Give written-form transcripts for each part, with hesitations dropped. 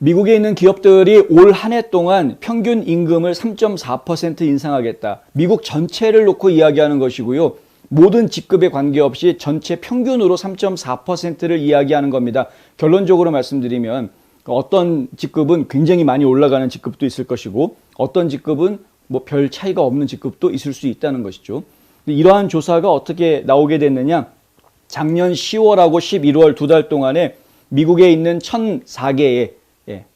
미국에 있는 기업들이 올 한 해 동안 평균 임금을 3.4% 인상하겠다. 미국 전체를 놓고 이야기하는 것이고요. 모든 직급에 관계없이 전체 평균으로 3.4%를 이야기하는 겁니다. 결론적으로 말씀드리면 어떤 직급은 굉장히 많이 올라가는 직급도 있을 것이고 어떤 직급은 뭐 별 차이가 없는 직급도 있을 수 있다는 것이죠. 이러한 조사가 어떻게 나오게 됐느냐? 작년 10월하고 11월 두 달 동안에 미국에 있는 1,004개의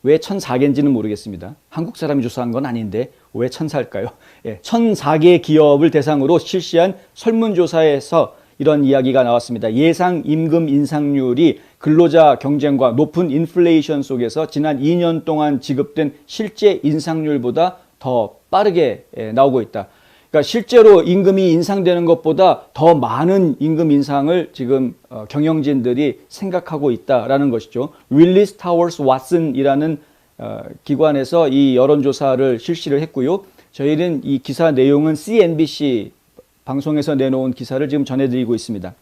왜 1,004개인지는 모르겠습니다. 한국 사람이 조사한 건 아닌데 왜 1,004일까요? 1,004개의 기업을 대상으로 실시한 설문조사에서 이런 이야기가 나왔습니다. 예상 임금 인상률이 근로자 경쟁과 높은 인플레이션 속에서 지난 2년 동안 지급된 실제 인상률보다 더 빠르게 나오고 있다. 그러니까 실제로 임금이 인상되는 것보다 더 많은 임금 인상을 지금 경영진들이 생각하고 있다라는 것이죠. 윌리스 타워스 왓슨이라는 기관에서 이 여론조사를 실시를 했고요. 저희는 이 기사 내용은 CNBC 방송에서 내놓은 기사를 지금 전해드리고 있습니다.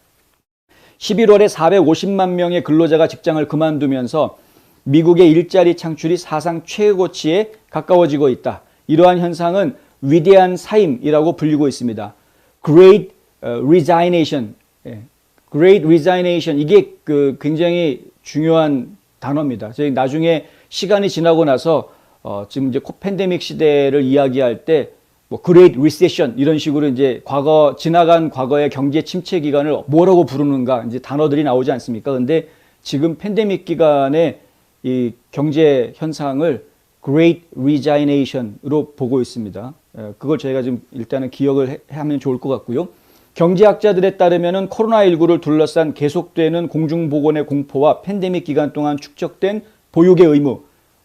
11월에 450만 명의 근로자가 직장을 그만두면서 미국의 일자리 창출이 사상 최고치에 가까워지고 있다. 이러한 현상은 위대한 사임이라고 불리고 있습니다. Great Resignation. Great Resignation. 이게 굉장히 중요한 단어입니다. 저희 나중에 시간이 지나고 나서 지금 이제 팬데믹 시대를 이야기할 때 뭐 Great Recession 이런 식으로 이제 지나간 과거의 경제 침체 기간을 뭐라고 부르는가 이제 단어들이 나오지 않습니까? 근데 지금 팬데믹 기간에 이 경제 현상을 Great Resignation으로 보고 있습니다. 그걸 저희가 좀 일단은 기억을 하면 좋을 것 같고요. 경제학자들에 따르면은 코로나19를 둘러싼 계속되는 공중보건의 공포와 팬데믹 기간 동안 축적된 보육의 의무,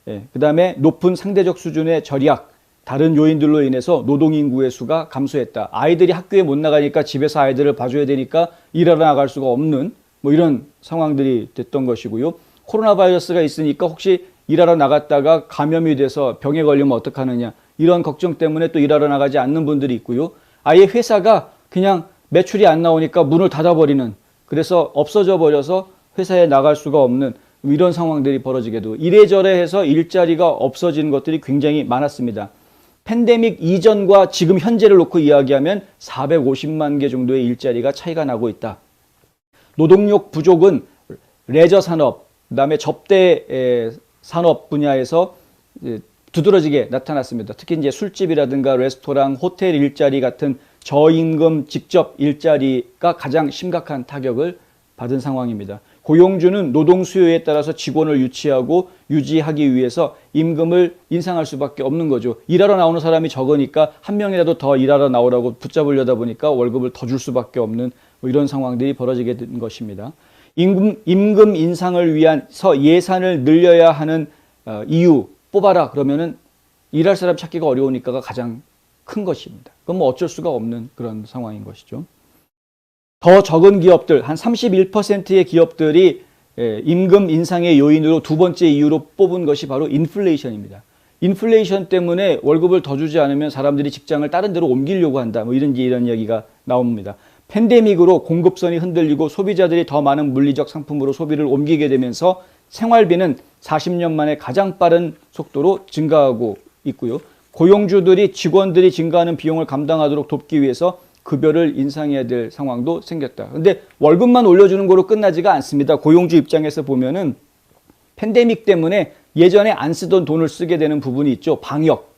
그 다음에 높은 상대적 수준의 절약, 다른 요인들로 인해서 노동인구의 수가 감소했다. 아이들이 학교에 못 나가니까 집에서 아이들을 봐줘야 되니까 일하러 나갈 수가 없는 뭐 이런 상황들이 됐던 것이고요. 코로나 바이러스가 있으니까 혹시 일하러 나갔다가 감염이 돼서 병에 걸리면 어떡하느냐 이런 걱정 때문에 또 일하러 나가지 않는 분들이 있고요. 아예 회사가 그냥 매출이 안 나오니까 문을 닫아버리는, 그래서 없어져 버려서 회사에 나갈 수가 없는 이런 상황들이 벌어지게 되고 이래저래 해서 일자리가 없어지는 것들이 굉장히 많았습니다. 팬데믹 이전과 지금 현재를 놓고 이야기하면 450만 개 정도의 일자리가 차이가 나고 있다. 노동력 부족은 레저 산업, 그다음에 접대 산업 분야에서 두드러지게 나타났습니다. 특히 이제 술집이라든가 레스토랑, 호텔 일자리 같은 저임금 직접 일자리가 가장 심각한 타격을 받은 상황입니다. 고용주는 노동 수요에 따라서 직원을 유지하기 위해서 임금을 인상할 수밖에 없는 거죠. 일하러 나오는 사람이 적으니까 한 명이라도 더 일하러 나오라고 붙잡으려다 보니까 월급을 더 줄 수밖에 없는 뭐 이런 상황들이 벌어지게 된 것입니다. 임금 인상을 위해서 예산을 늘려야 하는 이유 뽑아라 그러면은 일할 사람 찾기가 어려우니까가 가장 큰 것입니다. 그건 뭐 어쩔 수가 없는 그런 상황인 것이죠. 더 적은 기업들, 한 31%의 기업들이 임금 인상의 요인으로 두 번째 이유로 뽑은 것이 바로 인플레이션입니다. 인플레이션 때문에 월급을 더 주지 않으면 사람들이 직장을 다른 데로 옮기려고 한다. 뭐 이런 이야기가 나옵니다. 팬데믹으로 공급선이 흔들리고 소비자들이 더 많은 물리적 상품으로 소비를 옮기게 되면서 생활비는 40년 만에 가장 빠른 속도로 증가하고 있고요. 고용주들이 직원들이 증가하는 비용을 감당하도록 돕기 위해서 급여를 인상해야 될 상황도 생겼다. 근데 월급만 올려주는 거로 끝나지가 않습니다. 고용주 입장에서 보면은 팬데믹 때문에 예전에 안 쓰던 돈을 쓰게 되는 부분이 있죠. 방역.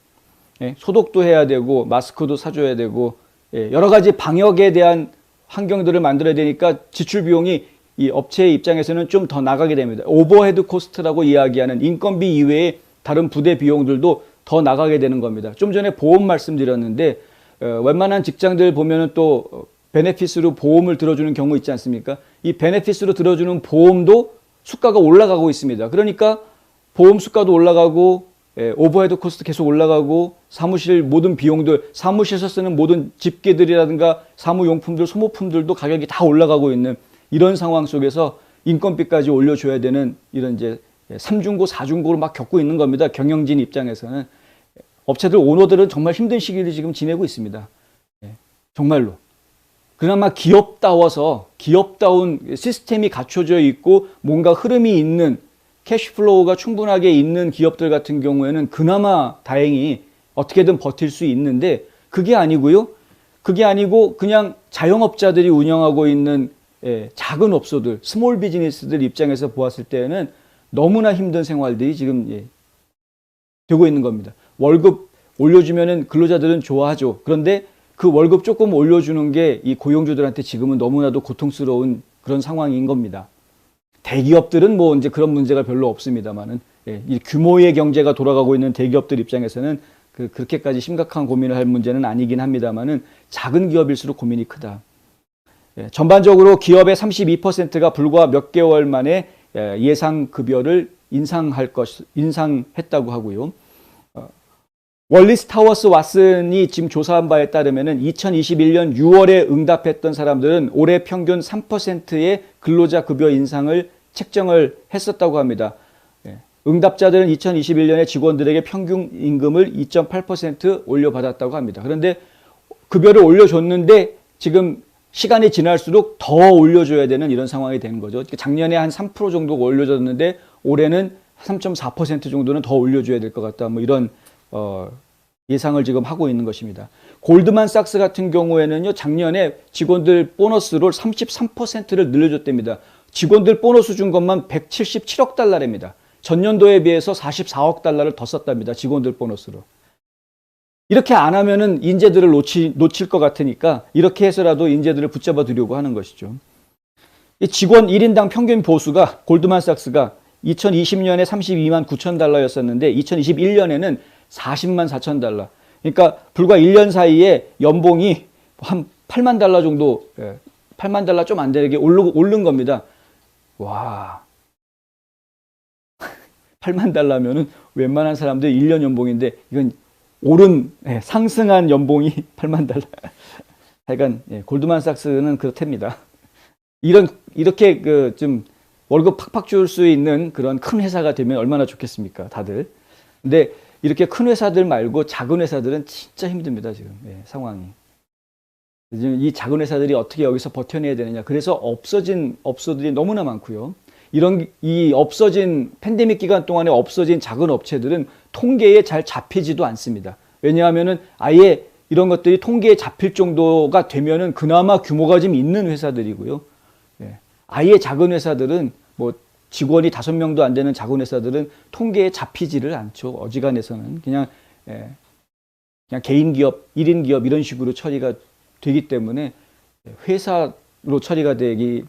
소독도 해야 되고 마스크도 사줘야 되고 여러 가지 방역에 대한 환경들을 만들어야 되니까 지출 비용이 이 업체의 입장에서는 좀 더 나가게 됩니다. 오버헤드 코스트라고 이야기하는 인건비 이외에 다른 부대 비용들도 더 나가게 되는 겁니다. 좀 전에 보험 말씀드렸는데 웬만한 직장들 보면은 또 베네핏으로 보험을 들어주는 경우 있지 않습니까? 이 베네핏으로 들어주는 보험도 수가가 올라가고 있습니다. 그러니까 보험 수가도 올라가고 오버헤드 코스트 계속 올라가고 사무실 모든 비용들, 사무실에서 쓰는 모든 집게들이라든가 사무용품들, 소모품들도 가격이 다 올라가고 있는 이런 상황 속에서 인건비까지 올려줘야 되는 이런 이제 3중고, 4중고를 막 겪고 있는 겁니다. 경영진 입장에서는. 업체들, 오너들은 정말 힘든 시기를 지금 지내고 있습니다. 정말로. 그나마 기업다운 시스템이 갖춰져 있고 뭔가 흐름이 있는 캐시플로우가 충분하게 있는 기업들 같은 경우에는 그나마 다행히 어떻게든 버틸 수 있는데 그게 아니고요. 그게 아니고 그냥 자영업자들이 운영하고 있는 작은 업소들, 스몰 비즈니스들 입장에서 보았을 때는 너무나 힘든 생활들이 지금 되고 있는 겁니다. 월급 올려주면은 근로자들은 좋아하죠. 그런데 그 월급 조금 올려주는 게 이 고용주들한테 지금은 너무나도 고통스러운 그런 상황인 겁니다. 대기업들은 뭐 이제 그런 문제가 별로 없습니다만은 이 규모의 경제가 돌아가고 있는 대기업들 입장에서는 그렇게까지 심각한 고민을 할 문제는 아니긴 합니다만은 작은 기업일수록 고민이 크다. 전반적으로 기업의 32%가 불과 몇 개월 만에 예상 급여를 인상했다고 하고요. 월리스 타워스 왓슨이 지금 조사한 바에 따르면은 2021년 6월에 응답했던 사람들은 올해 평균 3%의 근로자 급여 인상을 책정을 했었다고 합니다. 응답자들은 2021년에 직원들에게 평균 임금을 2.8% 올려받았다고 합니다. 그런데 급여를 올려줬는데 지금 시간이 지날수록 더 올려줘야 되는 이런 상황이 되는 거죠. 작년에 한 3% 정도 올려줬는데 올해는 3.4% 정도는 더 올려줘야 될 것 같다. 뭐 이런 예상을 지금 하고 있는 것입니다. 골드만삭스 같은 경우에는요, 작년에 직원들 보너스를 33%를 늘려줬답니다. 직원들 보너스 준 것만 177억 달러랍니다. 전년도에 비해서 44억 달러를 더 썼답니다. 직원들 보너스로. 이렇게 안 하면은 인재들을 놓칠 것 같으니까 이렇게 해서라도 인재들을 붙잡아 두려고 하는 것이죠. 이 직원 1인당 평균 보수가 골드만삭스가 2020년에 32만 9천 달러였었는데 2021년에는 40만 4천 달러. 그러니까 불과 1년 사이에 연봉이 한 8만 달러 정도, 8만 달러 좀 안 되게 오른 겁니다. 와. 8만 달러면은 웬만한 사람들 1년 연봉인데 이건 상승한 연봉이 8만 달러. 하여간 골드만삭스는 그렇답니다. 이렇게 좀 월급 팍팍 줄 수 있는 그런 큰 회사가 되면 얼마나 좋겠습니까, 다들. 근데 이렇게 큰 회사들 말고 작은 회사들은 진짜 힘듭니다, 지금 상황이. 지금 이 작은 회사들이 어떻게 여기서 버텨내야 되느냐. 그래서 없어진 업소들이 너무나 많고요. 이 없어진 팬데믹 기간 동안에 없어진 작은 업체들은 통계에 잘 잡히지도 않습니다. 왜냐하면은 아예 이런 것들이 통계에 잡힐 정도가 되면은 그나마 규모가 좀 있는 회사들이고요. 아예 작은 회사들은 뭐 직원이 5명도 안 되는 작은 회사들은 통계에 잡히지를 않죠. 어지간해서는 그냥 개인 기업, 1인 기업 이런 식으로 처리가 되기 때문에 회사로 처리가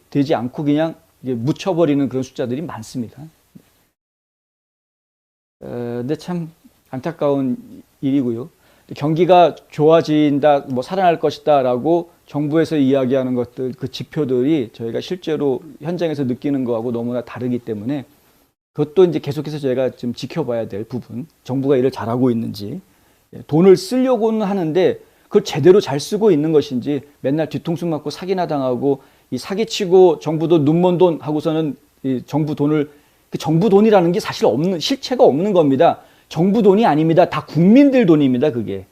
되지 않고 그냥 묻혀버리는 그런 숫자들이 많습니다. 근데 참 안타까운 일이고요. 경기가 좋아진다, 뭐 살아날 것이다라고 정부에서 이야기하는 것들, 그 지표들이 저희가 실제로 현장에서 느끼는 거하고 너무나 다르기 때문에 그것도 이제 계속해서 저희가 좀 지켜봐야 될 부분, 정부가 일을 잘하고 있는지, 돈을 쓰려고는 하는데 그걸 제대로 잘 쓰고 있는 것인지 맨날 뒤통수 맞고 사기나 당하고 이 사기치고 정부도 눈먼 돈 하고서는 이 정부 돈이라는 게 사실 실체가 없는 겁니다. 정부 돈이 아닙니다. 다 국민들 돈입니다, 그게.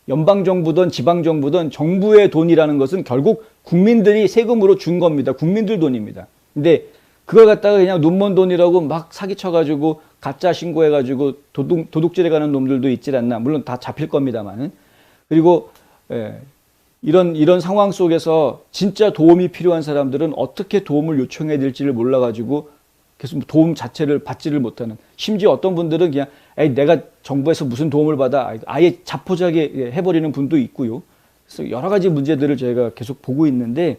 연방정부든 지방정부든 정부의 돈이라는 것은 결국 국민들이 세금으로 준 겁니다. 국민들 돈입니다. 근데 그걸 갖다가 그냥 눈먼 돈이라고 막 사기쳐가지고 가짜 신고해가지고 도둑질해 가는 놈들도 있질 않나. 물론 다 잡힐 겁니다만은. 그리고 이런 상황 속에서 진짜 도움이 필요한 사람들은 어떻게 도움을 요청해야 될지를 몰라가지고 계속 도움 자체를 받지를 못하는, 심지어 어떤 분들은 그냥 내가 정부에서 무슨 도움을 받아 아예 자포자기 해버리는 분도 있고요. 그래서 여러 가지 문제들을 저희가 계속 보고 있는데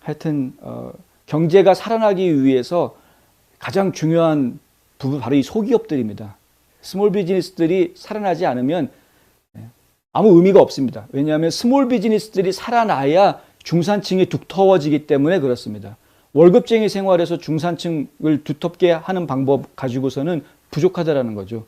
하여튼 경제가 살아나기 위해서 가장 중요한 부분 바로 이 소기업들입니다. 스몰 비즈니스들이 살아나지 않으면 아무 의미가 없습니다. 왜냐하면 스몰 비즈니스들이 살아나야 중산층이 두터워지기 때문에 그렇습니다. 월급쟁이 생활에서 중산층을 두텁게 하는 방법 가지고서는 부족하다라는 거죠.